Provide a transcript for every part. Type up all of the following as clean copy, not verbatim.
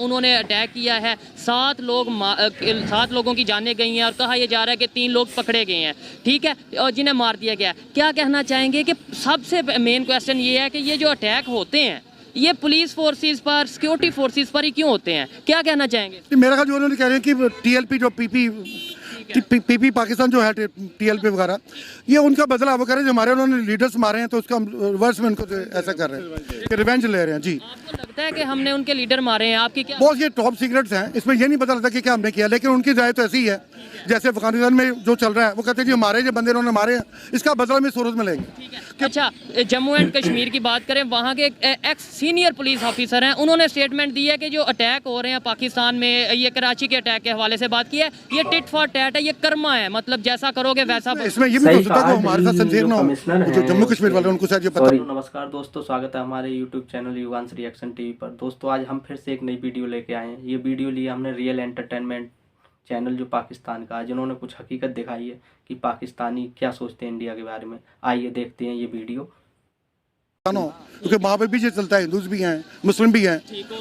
उन्होंने अटैक किया है, 7 लोगों की जानें गई हैं और कहा यह जा रहा है कि 3 लोग पकड़े गए हैं, ठीक है, और जिन्हें मार दिया गया। क्या कहना चाहेंगे कि सबसे मेन क्वेश्चन ये है कि ये जो अटैक होते हैं ये पुलिस फोर्सेस पर, सिक्योरिटी फोर्सेस पर ही क्यों होते हैं? क्या कहना चाहेंगे? मेरा ख्याल जो उन्होंने कह रहे हैं कि टीएलपी जो पीपी पाकिस्तान जो है टीएलपी वगैरह, ये उनका बदला वो कर रहे हैं। जो हमारे उन्होंने लीडर्स मारे हैं तो उसका रिवर्स में उनको ऐसा कर रहे हैं, रिवेंज ले रहे हैं। जी, आपको लगता है कि हमने उनके लीडर मारे हैं? आपकी क्या बहुत ये टॉप सीक्रेट्स हैं, इसमें ये नहीं पता लगता कि क्या हमने किया, लेकिन उनकी राय तो ऐसी ही है जैसे अफगानिस्तान में जो चल रहा है। वो कहते हैं जी हमारे जो बंदे उन्होंने मारे हैं, इसका बदला में सूरत में लेंगे। अच्छा, जम्मू एंड कश्मीर की बात करें, वहाँ के एक्स सीनियर पुलिस ऑफिसर हैं, उन्होंने स्टेटमेंट दी है कि जो अटैक हो रहे हैं पाकिस्तान में, ये कराची के अटैक के हवाले से बात की है, ये टिट फॉर टैट है, ये कर्मा है, मतलब जैसा करोगे वैसा। इसमें ये भी हो सकता है कि हमारे साथ सिंसियर ना हो, जो जम्मू कश्मीर वाले उनको शायद ये पता। नमस्कार दोस्तों, स्वागत है हमारे YouTube channel Yugansh reaction TV पर। दोस्तों आज हम फिर से एक नई वीडियो लेके आए हैं। ये वीडियो लिया हमने रियल एंटरटेनमेंट चैनल जो पाकिस्तान का, जिन्होंने कुछ हकीकत दिखाई है कि पाकिस्तानी क्या सोचते हैं इंडिया के बारे में। आइए देखते हैं ये वीडियो। क्योंकि वहाँ पे भी ये चलता है, हिंदूज भी हैं, मुस्लिम भी हैं,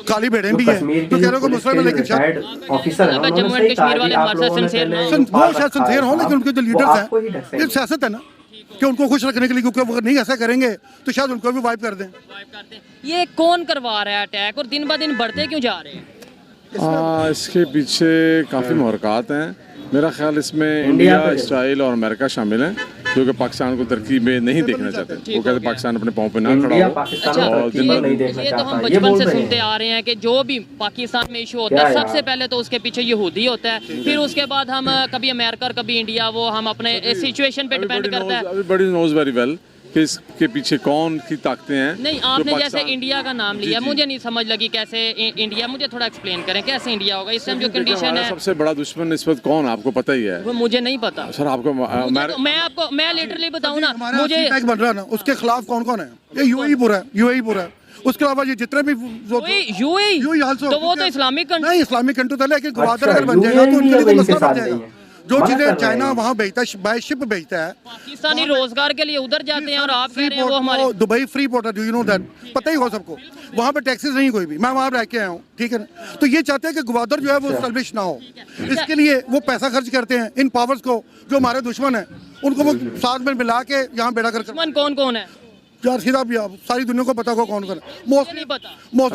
काली भेड़ें भी हैं, तो कह रहे हो मुस्लिम है, लेकिन शायद ऑफिसर हैं, जम्मू एंड कश्मीर वाले हमारे साथ सिंसियर वो शायद सिंसियर हों, लेकिन उनके जो लीडर्स हैं ये सियासत है ना कि उनको खुश रखने के लिए, क्योंकि वो नहीं ऐसा करेंगे तो शायद उनको भी वाइप कर दें। ये कौन करवा रहा है अटैक और दिन ब दिन बढ़ते क्यों जा रहे हैं? इसके पीछे काफ़ी मुहरकात हैं। मेरा ख्याल इसमें इंडिया, इसराइल और अमेरिका शामिल हैं, जो कि पाकिस्तान को तरक्कीब में नहीं देखना चाहते। वो कहते हैं पाकिस्तान अपने पाँव पे ना खड़ा हो। अच्छा, ये तो हम बचपन से सुनते आ रहे हैं कि जो भी पाकिस्तान में इशू होता है सबसे पहले तो उसके पीछे यहूदी होता है, फिर उसके बाद हम कभी अमेरिका और कभी इंडिया, वो हम अपने सिचुएशन पे डिपेंड करता है। एवरीबॉडी नोज वेरी वेल कि इसके पीछे कौन की ताकतें हैं। नहीं, आपने जैसे इंडिया का नाम लिया, मुझे नहीं समझ लगी कैसे इंडिया, मुझे थोड़ा एक्सप्लेन करें कैसे इंडिया होगा इस टाइम जो कंडीशन है। सबसे बड़ा दुश्मन इस वक्त कौन, आपको पता ही है? वो मुझे नहीं पता सर। आपको मैं लिटरली बताऊं ना, मुझे बन रहा है ना, उसके खिलाफ कौन कौन है? ये यूएई पूरा है। उसके अलावा ये जितने भी यूएई तो वो तो इस्लामिक कंट्री नहीं, इस्लामिक कंट्री था, लेकिन गवादर अगर बन जाएगा तो उनके लिए तो मसला बन जाएगा। जो चीजें चाइना वहाँ भेजता है, बाय शिप भेजता है, पाकिस्तानी रोजगार के लिए उधर जाते हैं, और आप कह रहे हैं वो हमारे दुबई फ्री पोर्ट है, डू यू नो दैट? पता ही हो सबको, वहाँ पे टैक्सेस नहीं कोई भी। मैं वहाँ रह के आया हूँ, ठीक है ना? तो ये चाहते हैं कि गवादर जो है वो एस्टैब्लिश ना हो, इसके लिए वो पैसा खर्च करते हैं इन पावर्स को, जो हमारे दुश्मन है उनको वो साथ में मिला के यहाँ बेड़ा कर। दुश्मन कौन कौन है यार? सीधा सारी दुनिया को पता होगा कौन कौन है। मोस्टली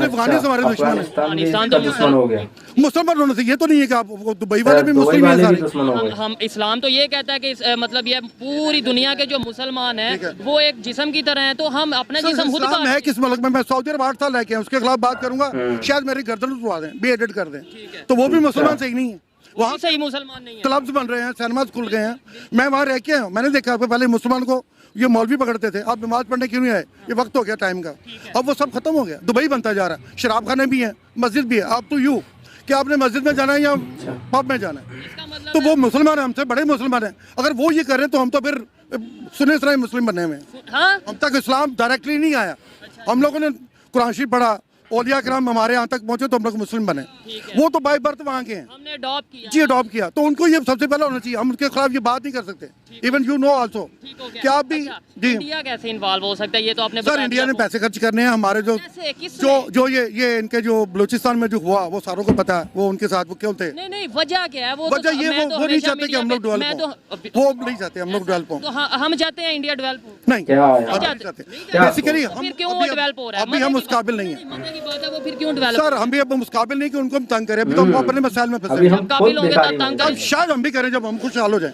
अफगानिस्तान हमारे दुश्मन है, दुश्मन हो गया। मुसलमान होने से ये तो नहीं है कि आप दुबई वाले भी मुस्लिम हैं सारे। हम इस्लाम तो ये कहता है कि मतलब ये पूरी दुनिया के जो मुसलमान हैं वो एक जिस्म की तरह हैं, तो हम अपना जिस्म खुद का है। किस मुल्क में? मैं सऊदी अरब 8 साल रह के उसके खिलाफ बात करूंगा, शायद मेरी गर्दन उठवा दें, भी एडिट कर दें, तो वो भी मुसलमान सही नहीं है। वहाँ सही मुसलमान नहीं है, क्लब्स बन रहे हैं, सिनेमाज खुल गए हैं। मैं वहाँ रह के आया हूँ, मैंने देखा पहले मुसलमान को ये मौलवी पकड़ते थे, अब नमाज पढ़ने क्यों नहीं आए? ये वक्त हो गया टाइम का, अब वो सब खत्म हो गया। दुबई बनता जा रहा है, शराब खाने भी हैं, मस्जिद भी है। आप तो यूँ कि आपने मस्जिद में जाना है या पब में जाना है, तो वो मुसलमान है, हमसे बड़े मुसलमान हैं। अगर वो ये कर रहे हैं तो हम तो फिर सुन्नी इस्लामी मुस्लिम बने हुए हैं। हम तक इस्लाम डायरेक्टली नहीं आया, हम लोगों ने कुरान शरीफ पढ़ा, औलिया किराम हमारे यहाँ तक पहुंचे तो हम लोग मुस्लिम बने। वो तो बाय बर्थ वहाँ के हैं, हमने अडॉप्ट किया। जी अडॉप्ट किया, तो उनको ये सबसे पहले होना चाहिए। हम उनके खिलाफ ये बात नहीं कर सकते। इवन यू नो आल्सो क्या आप भी जी। इंडिया कैसे इन्वॉल्व हो सकता है ये तो आपने सर, इंडिया ने पैसे खर्च करने हैं हमारे जो ये इनके जो बलूचिस्तान में जो हुआ वो सारों को पता है। वो उनके साथ वो क्यों थे? नहीं, वजह क्या है? वजह ये वो नहीं चाहते कि हम लोग डेवलप हो, वो नहीं चाहते हम लोग डेवलप हो। हम चाहते हैं इंडिया डेवलप हो, नहीं चाहते बेसिकली। फिर क्यों वो डेवलप हो रहा है? अभी हम उस काबिल नहीं है वो फिर क्यों डेवलप? सर, हम भी अब उस काबिल नहीं कि उनको हम तंग करें। अभी तो हम अपने मसाइल में फंसे हैं। काबिल होंगे तब तंग अब शायद हम भी करें जब हम खुशहाल हो जाएं।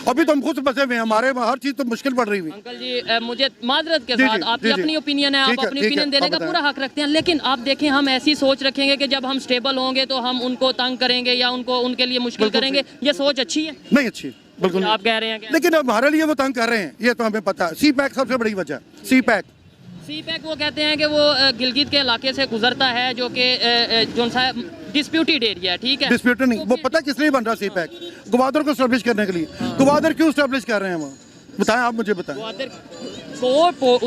अभी तो हम खुद फंसे हुए हैं, हमारे हर चीज तो मुश्किल पड़ रही हुई। अंकल जी, मुझे माजरत के साथ, आपकी अपनी ओपिनियन है, आप अपनी ओपिनियन देने का पूरा हक रखते हैं, लेकिन आप देखें हम ऐसी सोच रखेंगे कि जब हम स्टेबल होंगे तो हम उनको तंग करेंगे या उनके लिए मुश्किल करेंगे। ये सोच अच्छी है? नहीं अच्छी, बिल्कुल आप कह रहे हैं, लेकिन हमारे लिए वो तंग कर रहे हैं, ये तो हमें पता है। सी पैक सबसे बड़ी वजह है। सी पैक वो कहते हैं कि वो गिलगित के इलाके से गुजरता है, जो कि जो सा डिस्प्यूटेड एरिया है, ठीक है? डिस्प्यूटेड नहीं, वो पता किस लिए बन रहा है सी पैक? गवादर को एस्टैब्लिश करने के लिए। गवादर क्यों एस्टैब्लिश कर रहे हैं वो? बताएं, आप मुझे बताएं।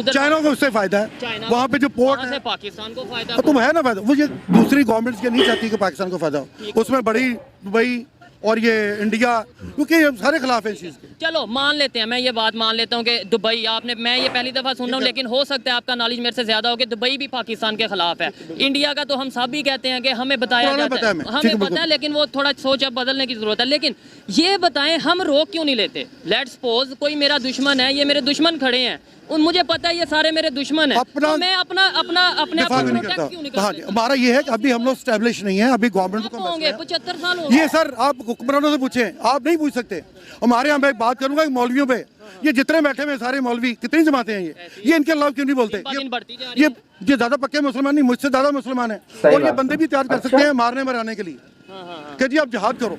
चाइना को उससे फायदा है, वहाँ पे जो पोर्ट है पाकिस्तान को फायदा तो है ना फायदा। वो ये दूसरी गवर्नमेंट्स के नहीं चाहती कि पाकिस्तान को फायदा हो। उसमें बड़ी दुबई, और ये इंडिया, क्योंकि ये सारे खिलाफ है इस चीज़ के। चलो मान लेते हैं, मैं ये बात मान लेता हूँ कि दुबई, आपने, मैं ये पहली दफ़ा सुन रहा हूँ, लेकिन हो सकता है आपका नॉलेज मेरे से ज़्यादा हो कि दुबई भी पाकिस्तान के खिलाफ है। इंडिया का तो हम सब भी कहते हैं कि हमें बताया जाता है, हमें पता है, लेकिन वो थोड़ा सोच अब बदलने की ज़रूरत है। लेकिन ये बताएं, हम रोक क्यों नहीं लेते? लेट्स सपोज कोई मेरा दुश्मन है, ये मेरे दुश्मन खड़े हैं, मुझे पता है ये सारे मेरे दुश्मन हैं, तो मैं अपने आप को प्रोटेक्ट क्यों नहीं करता? हमारा ये है कि अभी हम लोग स्टैब्लिश नहीं है, अभी गवर्नमेंट को होंगे 75 साल हो ये सर आप हुक्मरानों से पूछें, आप नहीं पूछ सकते। हमारे यहाँ मैं बात करूंगा मौलवियों पे, ये जितने बैठे हुए सारे मौलवी, कितनी जमाते हैं ये इनके खिलाफ क्यों नहीं बोलते? ये ज्यादा पक्के मुसलमान नहीं, मुझसे ज्यादा मुसलमान है, और ये बंदे भी तैयार कर सकते हैं मारने मराने के लिए कि जी आप जिहाद करो,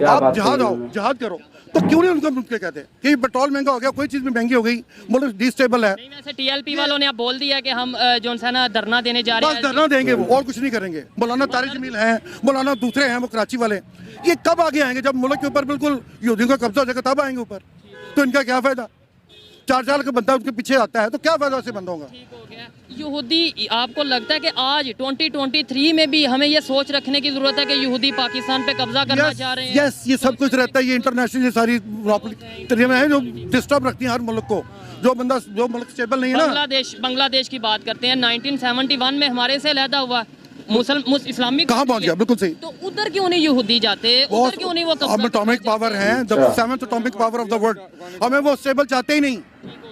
आप जिहाद आओ, जिहाद करो। तो क्यों नहीं उनको कहते कि पेट्रोल महंगा हो गया, कोई चीज भी महंगी हो गई, मुल्क डिस्टेबल है। नहीं, वैसे टीएलपी वालों ने अब बोल दिया कि हम जो है ना धरना देने जा रहे हैं, बस धरना देंगे वो, और कुछ नहीं करेंगे। मौलाना तारिक जमील हैं, मौलाना दूसरे हैं वो कराची वाले, ये कब आगे आएंगे? जब मुल्क के ऊपर बिल्कुल यहूदियों का कब्जा हो जाएगा तब आएंगे ऊपर। तो इनका क्या फायदा? 4 साल का बंदा उनके पीछे आता है तो क्या फायदा उससे बंदों का? यहूदी, आपको लगता है कि आज 2023 में भी हमें ये सोच रखने की जरूरत है कि यहूदी पाकिस्तान पे कब्जा करना चाह रहे हैं? यस, ये सब कुछ रहता है, ये इंटरनेशनल ये सारी तरीके है जो डिस्टर्ब रखती है हर मुल्क को। जो मुल्क स्टेबल नहीं है ना, बांग्लादेश की बात करते हैं, 1971 में हमारे से अलहदा हुआ, इस्लामिक कहाँ पहुंच गया? बिल्कुल सही। तो उधर क्यों नहीं यहूदी जाते? उधर क्यों नहीं? वो हम एटॉमिक पावर हैं, the 7th atomic power of the world, हमें वो स्टेबल चाहते ही नहीं,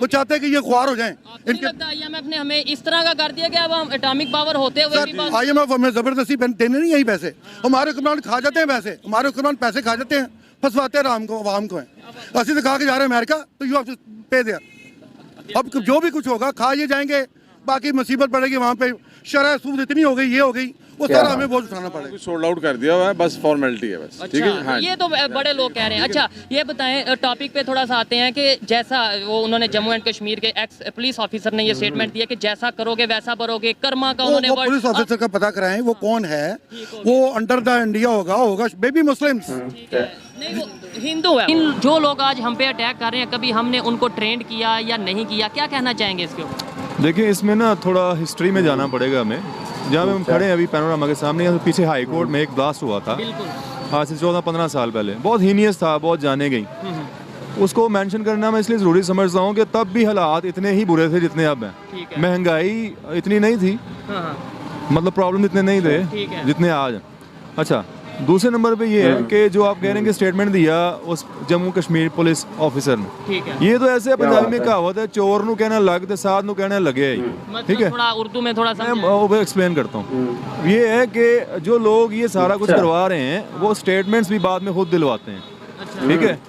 वो चाहते हैं कि ये ख्वार हो जाएं। इनके IMF ने हमें इस तरह का कर दिया कि अब हम एटॉमिक पावर होते हुए भी बात। IMF हमें जबरदस्ती देने नहीं यही पैसे, हमारे हुक्मरान खा जाते हैं पैसे, हमारे हुक्मरान पैसे खा जाते हैं, फंसवाते हैं आवाम को। ऐसे तो खा के जा रहे हैं अमेरिका, तो यू हैव टू पे देयर। अब जो भी कुछ होगा खा ये जाएंगे, बाकी मुसीबत पड़ेगी वहाँ पे, शरह सूद इतनी हो गई, ये हो गई, वो सारा हमें बोझ उठाना पड़ेगा। सोल्ड आउट कर दिया हुआ है, बस फॉर्मेलिटी है बस। ठीक है, हाँ, ये तो बड़े लोग कह रहे हैं। अच्छा ये बताएं, टॉपिक पे थोड़ा सा आते हैं कि जैसा वो उन्होंने जम्मू एंड कश्मीर के एक्स पुलिस ऑफिसर ने ये स्टेटमेंट दिया कि जैसा करोगे वैसा भरोगे, कर्मा का उन्होंने पुलिस ऑफिसर का पता कराएं वो कौन है, वो अंडर द इंडिया होगा बेबी मुस्लिम्स, नहीं वो हिंदू है। इन जो लोग आज हम पे अटैक कर रहे हैं, कभी हमने उनको ट्रेंड किया या नहीं किया? क्या कहना चाहेंगे इसके ऊपर? देखिए, इसमें ना थोड़ा हिस्ट्री में जाना पड़ेगा हमें। जहाँ पे हम खड़े हैं अभी पैनोरामा के सामने, यहाँ पीछे हाई कोर्ट में एक ब्लास्ट हुआ था आज से 14-15 साल पहले, बहुत हीनियस था, बहुत जाने गई। उसको मेंशन करना मैं इसलिए ज़रूरी समझता हूँ कि तब भी हालात इतने ही बुरे थे जितने अब हैं। महंगाई इतनी नहीं थी, मतलब प्रॉब्लम इतने नहीं थे जितने आज। अच्छा, दूसरे नंबर पे ये है कि जो आप कह रहे हैं कि स्टेटमेंट दिया उस जम्मू कश्मीर पुलिस ऑफिसर ने, ये तो ऐसे पंजाबी में कहावत है, चोर नू कहना लग ते साध नू कहना लगे। ठीक है, थोड़ा उर्दू में थोड़ा सा मैं एक्सप्लेन करता हूँ। ये है कि जो लोग ये सारा कुछ करवा रहे हैं वो स्टेटमेंट्स भी बाद में खुद दिलवाते हैं। ठीक है,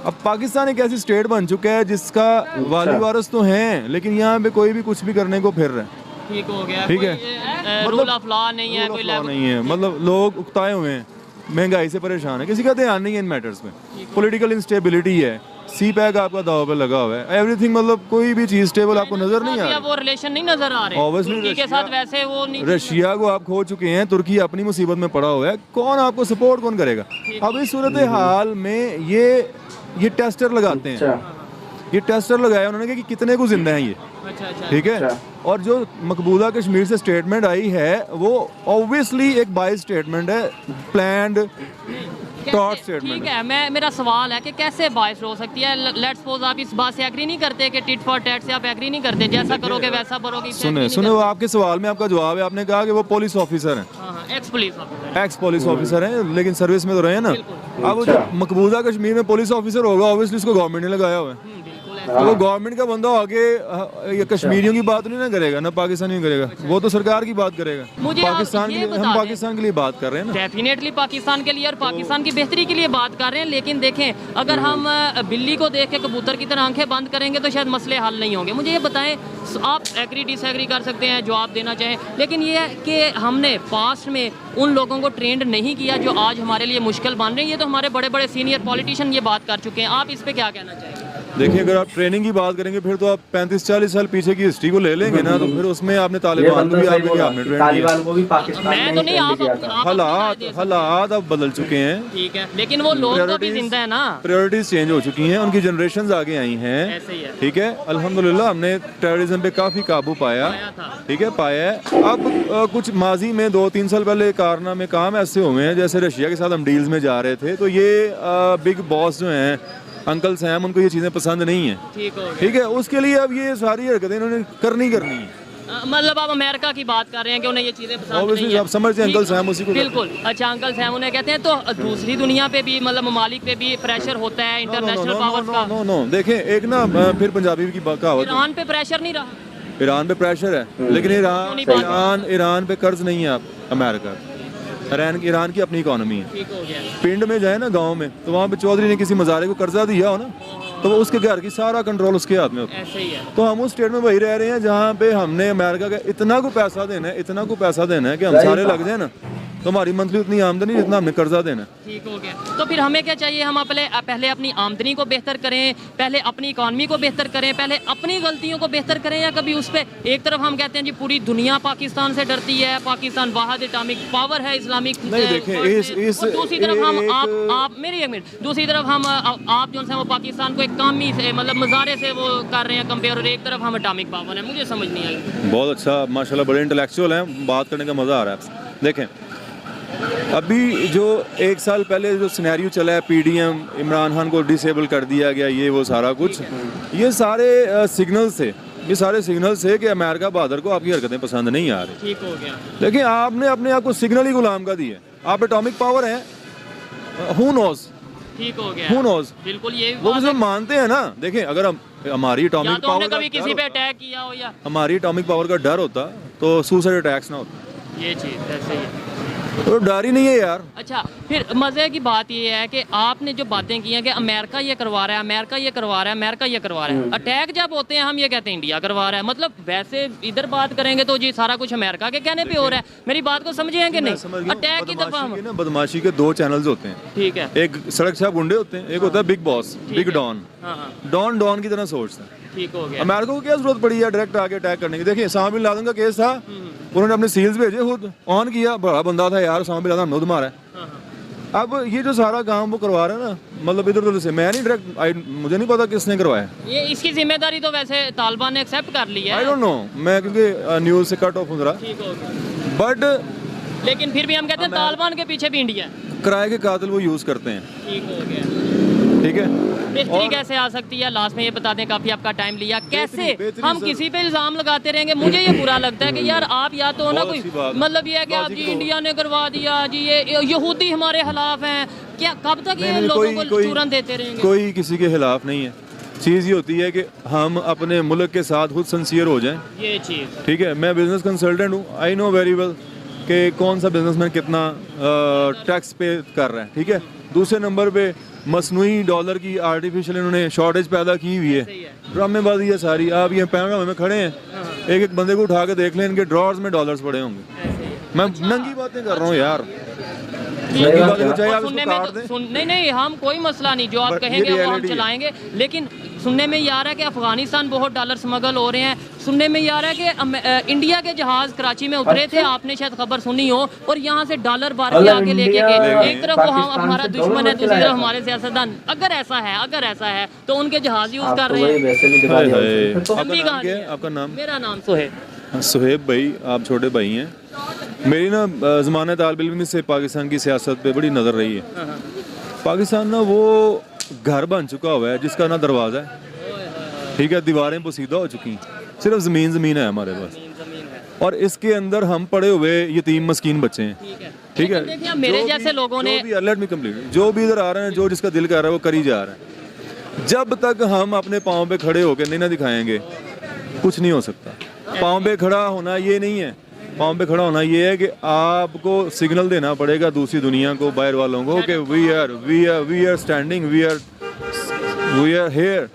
अब पाकिस्तान एक ऐसी स्टेट बन चुका है जिसका वाली वारिस तो हैं, लेकिन यहाँ पे कोई भी कुछ भी करने को फिर रहा है। ठीक हो गया, ठीक है, रूल ऑफ लॉ नहीं है, कोई नहीं है, मतलब लोग उकताए हुए हैं, महंगाई से परेशान है, किसी का ध्यान नहीं है इन मैटर्स में। पॉलिटिकल इंस्टेबिलिटी है, सी पैक आपका दाव पे लगा हुआ है, एवरीथिंग, मतलब कोई भी चीज स्टेबल आपको नजर नहीं आ रही। वो रिलेशन नहीं नजर आ रहे तुर्की के साथ, वैसे वो नहीं। रशिया को आप खो चुके हैं, तुर्की अपनी मुसीबत में पड़ा हुआ है, कौन आपको सपोर्ट कौन करेगा? अब इस सूरत हाल में ये टेस्टर लगाते हैं, ये टेस्टर लगाया उन्होंने कि कितने को जिंदा हैं ये। ठीक है, और जो मकबूजा कश्मीर से स्टेटमेंट आई है वो ऑब्वियसली एक बाइस स्टेटमेंट है, प्लान्ड टॉट स्टेटमेंट। ठीक है, मेरा सवाल है कि कैसे बाइस हो सकती है? लेट्स सपोज आप इस बात से एग्री नहीं करते कि टिट फॉर टैट से आप एग्री नहीं करते, जैसा करोगे वैसा भरोगे? सुने वो आपके सवाल में आपका जवाब है, आपने कहा कि वो पुलिस ऑफिसर हैं, एक्स पुलिस ऑफिसर हैं, लेकिन सर्विस में तो रहे हैं ना। अब जो मकबूजा कश्मीर में पुलिस ऑफिसर होगा, ऑब्वियसली उसको गवर्नमेंट ने लगाया हुआ है, तो वो गवर्नमेंट का बंदा आगे ये कश्मीरियों की बात नहीं ना करेगा, ना पाकिस्तानी करेगा, वो तो सरकार की बात करेगा। पाकिस्तान के लिए, हम पाकिस्तान के लिए बात कर रहे हैं ना, डेफिनेटली पाकिस्तान के लिए और पाकिस्तान की बेहतरी के लिए बात कर रहे हैं। लेकिन देखें, अगर हम बिल्ली को देख के कबूतर की तरह आंखें बंद करेंगे तो शायद मसले हल नहीं होंगे। मुझे ये बताएं, आप एग्री डिसएग्री कर सकते हैं, जवाब देना चाहें, लेकिन ये है कि हमने पास्ट में उन लोगों को ट्रेंड नहीं किया जो आज हमारे लिए मुश्किल बन रहे हैं। ये तो हमारे बड़े बड़े सीनियर पॉलिटिशियन ये बात कर चुके हैं, आप इस पर क्या कहना चाहेंगे? देखिए अगर आप ट्रेनिंग की बात करेंगे फिर तो आप 35-40 साल पीछे की हिस्ट्री को ले लेंगे ना, तो फिर उसमें आपने तालिबान को भी आपने ट्रेन किया। तालिबान को भी पाकिस्तान मैं तो नहीं, आप हालात अब बदल चुके हैं, ठीक है, लेकिन वो लोग तो अभी जिंदा है ना। प्रायोरिटीज चेंज हो चुकी हैं, उनकी जनरेशन आगे आई हैं, ऐसे ही है। ठीक है। अल्हम्दुलिल्लाह हमने टेररिज्म पे काफी काबू पाया, ठीक है, पाया है। अब कुछ माजी में 2-3 साल पहले कारनामे काम ऐसे हुए हैं, जैसे रशिया के साथ हम डील्स में जा रहे थे, तो ये बिग बॉस जो हैं अंकल सैम, उनको ये चीज़ें पसंद नहीं है, ठीक है। उसके लिए अब ये सारी हरकतें इन्होंने करनी है। मतलब आप अमेरिका की बात कर रहे हैं कि उन्हें ये चीजें पसंद नहीं है। आप समझते हैं अंकल सैम उसी को बिल्कुल। अच्छा, अंकल सैम उन्हें कहते हैं, तो दूसरी दुनिया पे भी मतलब ममालिक पे भी प्रेशर होता है इंटरनेशनल पावर्स का। नो देखें, एक ना फिर पंजाबी की कहावत, ईरान पे प्रेशर नहीं रहा। ईरान पे प्रेशर है, लेकिन ईरान पे कर्ज नहीं है। आप अमेरिका, ईरान की अपनी इकोनॉमी है। ठीक हो गया। पिंड में जाए ना, गांव में, तो वहाँ पे चौधरी ने किसी मजारे को कर्जा दिया हो ना, तो वो उसके घर की सारा कंट्रोल उसके हाथ में होता है। ऐसे ही है। तो हम उस स्टेट में वही रह रहे हैं जहाँ पे हमने अमेरिका का इतना को पैसा देना है कि हम सारे लग जाए ना, तो हमारी मंथली उतनी आमदनी जितना हमने कर्जा देना है। ठीक हो गया। तो फिर हमें क्या चाहिए? हम पहले अपनी आमदनी को बेहतर करें, पहले अपनी इकॉनमी को बेहतर करें, पहले अपनी गलतियों को बेहतर करें, या कभी उस पर एक तरफ हम कहते हैं जी पूरी दुनिया पाकिस्तान से डरती है, पाकिस्तान वाहिद एटॉमिक पावर है इस्लामिक। नहीं देखें, दूसरी तरफ हम आप मेरी एक मिनट, दूसरी तरफ हम आप जो है वो पाकिस्तान को एक कामी से मतलब मजारे से वो कर रहे हैं कंपेयर, और एक तरफ हम एटॉमिक पावर है। मुझे समझ नहीं आई। बहुत अच्छा, माशाल्लाह, बड़े इंटेलेक्चुअल हैं, बात करने का मज़ा आ रहा है। देखें, अभी जो 1 साल पहले जो सिनेरियो चला है, पीडीएम, इमरान खान को डिसेबल कर दिया गया, ये वो सारा कुछ, ये सारे सिग्नल्स थे, ये सारे सिग्नल्स थे कि अमेरिका बहादुर को आपकी हरकतें पसंद नहीं आ रही। ठीक हो गया। देखिए, आपने अपने आप को सिग्नल ही गुलाम का दिया। आप एटॉमिक पावर हैं, हु नोज, ठीक हो गया। हु नोज, बिल्कुल ये वो भी सब मानते हैं ना। देखें, अगर हमारी एटॉमिक तो पावर कभी किसी पे अटैक किया हो, या हमारी एटॉमिक पावर का डर होता तो सुसाइड अटैक्स ना होता। ये चीज़ ऐसे ही है। तो डर ही नहीं है यार। अच्छा, फिर मज़े की बात ये है कि आपने जो बातें की हैं कि अमेरिका ये करवा रहा है, अमेरिका ये करवा रहा है, अमेरिका ये करवा रहा है, अटैक जब होते हैं हम ये कहते हैं इंडिया करवा रहा है। मतलब वैसे इधर बात करेंगे तो जी सारा कुछ अमेरिका के कहने पे हो रहा है। मेरी बात को समझे हैं कि नहीं? अटैक की दफा हम बदमाशी के 2 चैनल्स होते हैं, ठीक है। एक सड़क छाप गुंडे होते हैं, एक होता है big boss, big don. Don की तरह सोचता है। ठीक हो गया। अमेरिका को क्या जरूरत पड़ी है डायरेक्ट आके अटैक करने की? देखिए, उसामा बिन लादेन का केस था, उन्होंने अपने सील्स भेजे, खुद ऑन किया, बड़ा बंदा था यार, उसामा बिन लादेन हमने मारा है। अब ये जो सारा काम वो करवा रहे हैं ना, मतलब इधर उधर से, मैं नहीं डायरेक्ट, मुझे नहीं पता किसने करवाया ये। इसकी जिम्मेदारी तो वैसे तालिबान ने एक्सेप्ट कर ली है। आई डोंट नो, मैं क्योंकि न्यूज़ से कट ऑफ हूँ जरा, ठीक हो गया। बट लेकिन फिर भी हम कहते हैं तालिबान के पीछे भी इंडिया है। किराए के कातिल वो यूज़ करते हैं। ठीक हो गया। ठीक है, बेहतरी कैसे आ सकती है? लास्ट में ये बता दें, काफी आपका टाइम लिया। कैसे हम किसी पे इल्जाम लगाते रहेंगे? मुझे ये बुरा लगता है कि यार आप या तो ना कोई मतलब ये है कि आप जी इंडिया ने करवा दिया जी, ये यहूदी हमारे खिलाफ हैं, क्या कब तक ये लोगों को चूरन देते रहेंगे? कोई किसी के खिलाफ नहीं है। चीज़ ये होती है कि हम अपने मुल्क के साथ खुद सिंसियर हो जाएं। ये चीज़, ठीक है। मैं बिजनेस कंसल्टेंट हूँ, आई नो वेरी वेल कि कौन सा बिजनेसमैन कितना टैक्स पे कर रहा है, ठीक है। दूसरे नंबर पे मसनूई डॉलर की आर्टिफिशियल इन्होंने शॉर्टेज पैदा की हुई है, ड्रामेबाजी है सारी। आप ये पैनोरामा में खड़े हैं, एक एक बंदे को उठा के देख लें, इनके ड्रॉर्स में डॉलर्स पड़े होंगे। मैं नंगी बातें कर रहा हूँ यार, नंगी बातें चाहे आप इसको काट दें। नहीं, हम कोई मसला नहीं, जो आप कहेंगे वो हम चलाएंगे। लेकिन सुनने में ये आ रहा है कि अफगानिस्तान बहुत डॉलर स्मगल हो रहे हैं। सुनने में ये आ रहा है कि इंडिया के जहाज कराची में उतरे थे, आपने शायद खबर सुनी हो, और यहाँ से डॉलर बार के आके लेके गए। एक तरफ वो हम हमारा दुश्मन है, दूसरी तरफ हमारे सियासतदान। अगर ऐसा है तो उनके जहाज यूज कर रहे हैं। आपका नाम? मेरा नाम सुहेब। सुहेब भाई, आप छोटे भाई हैं। मेरी ना ज़माने तालिब इल्म से पाकिस्तान की सियासत पे बड़ी नज़र रही है। पाकिस्तान ना वो घर बन चुका हुआ है जिसका ना दरवाज़ा है, ठीक है, दीवारें पोसीदा हो चुकी हैं, सिर्फ ज़मीन है हमारे पास, और इसके अंदर हम पड़े हुए यतीम मस्कीन बच्चे हैं, ठीक है। देखिए, मेरे जैसे लोगों ने लेट मी कंप्लीट, जो भी इधर आ रहे हैं, जो जिसका दिल कर रहा है वो करी जा रहा है। जब तक हम अपने पाँव पे खड़े होकर नहीं ना दिखाएंगे, कुछ नहीं हो सकता। पाँव पे खड़ा होना ये नहीं है, पाँव पे खड़ा होना ये है कि आपको सिग्नल देना पड़ेगा दूसरी दुनिया को, बाहर वालों को, कि we are standing, we are here,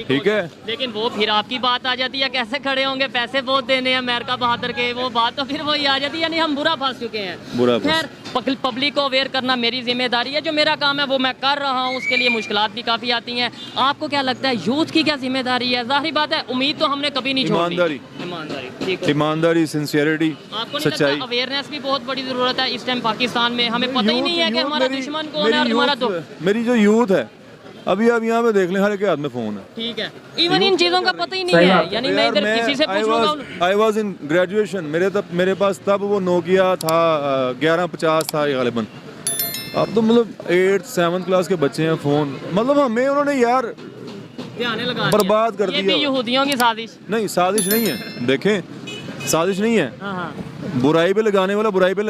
ठीक है। लेकिन वो फिर आपकी बात आ जाती है, कैसे खड़े होंगे, पैसे बहुत देने हैं अमेरिका बहादुर के, वो बात तो फिर वही आ जाती है। यानी हम बुरा फंस चुके हैं। बुरा खैर, पब्लिक को अवेयर करना मेरी जिम्मेदारी है, जो मेरा काम है वो मैं कर रहा हूँ, उसके लिए मुश्किलात भी काफ़ी आती हैं। आपको क्या लगता है यूथ की क्या जिम्मेदारी है? जाहिर बात है उम्मीद तो हमने कभी नहीं छोड़ी। ईमानदारी, ठीक है। ईमानदारी, सिंसियरिटी, आपको नहीं सच्चाई। लगता अवेयरनेस भी बहुत बड़ी ज़रूरत है इस टाइम पाकिस्तान में? हमें पता ही नहीं है कि हमारा दुश्मन कौन है और हमारा तो मेरी जो यूथ है अभी अब यहाँ पे देख लें, हर एक के हाथ में फोन है। ठीक है, इवन इन चीज़ों का पता ही नहीं है। यानी मैं इधर किसी से पूछ लूँगा। आई वॉज इन ग्रेजुएशन, मेरे पास तब वो नोकिया था 1150 था ये गालिबन। अब तो मतलब 8th 7th क्लास के बच्चे हैं, फ़ोन मतलब हमें उन्होंने यार ध्यान लगा बर्बाद कर ये दिया। भी यहूदियों की साजिश? नहीं, साजिश नहीं है, देखें साजिश नहीं है, हाँ हाँ बुराई पे लगाने वाला बुराई पे